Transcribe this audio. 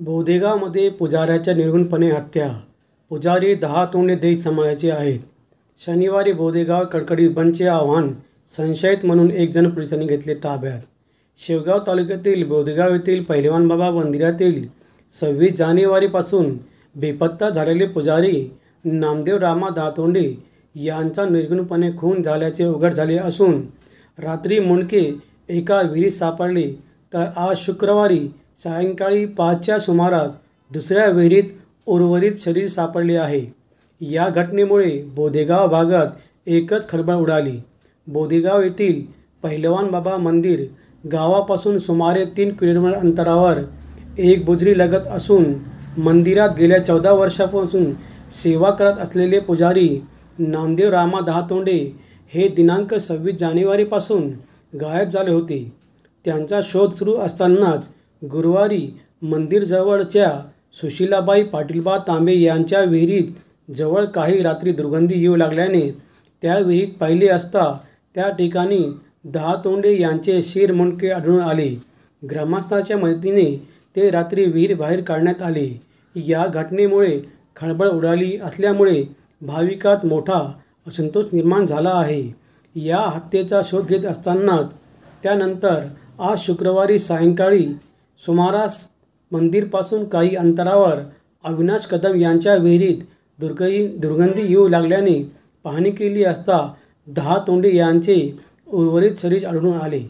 बोधेगावमध्ये पुजाऱ्याच्या निर्घृणपणे हत्या. पुजारी 10 तोंडे दलित समाजाचे आहेत. शनिवारी बोधेगाव कडकडीत बंदचे आव्हान. संशयित म्हणून 1 जण पोलिसांनी घेतले ताब्यात. शेवगाव तालुक्यातील बोधेगाव येथील पहिलवान बाबा मंदिरातील 26 जानेवारीपासून बेपत्ता झालेले पुजारी नामदेव रामा दहातोंडे यांचा निर्घृणपणे खून झाल्याचे उघड झाले असून रात्री मुंडके एका विहिरीत सापडले, तर आज शुक्रवारी सायंकाळी 5च्या सुमारास दुसऱ्या विहिरीत उर्वरित शरीर सापडले आहे. या घटनेमुळे बोधेगाव भागात एकच खळबळ उडाली. बोधेगाव येथील पहिलवान बाबा मंदिर गावापासून सुमारे 3 किलोमीटर अंतरावर एक बुजरी लगत असून मंदिरात गेल्या 14 वर्षांपासून सेवा करत असलेले पुजारी नामदेव रामा दहातोंडे हे दिनांक 26 जानेवारीपासून गायब झाले होते. त्यांचा शोध सुरू असतानाच गुरुवारी मंदिरजवळच्या सुशीलाबाई पाटीलबा तांबे यांच्या विहिरीत जवळ काही रात्री दुर्गंधी येऊ लागल्याने त्या विहिरीत पाहिले असता त्या ठिकाणी दहातोंडे यांचे शीर मुंडके आढळून आले. ग्रामस्थांच्या मदतीने ते रात्री विहीर बाहेर काढण्यात आले. या घटनेमुळे खळबळ उडाली असल्यामुळे भाविकात मोठा असंतोष निर्माण झाला आहे. या हत्येचा शोध घेत असतानाच त्यानंतर आज शुक्रवारी सायंकाळी सुमारास मंदिरपासून काही अंतरावर अविनाश कदम यांच्या विहिरीत दुर्गंधी येऊ लागल्याने पाहणी केली असता दहातोंडे यांचे उर्वरित शरीर आढळून आले.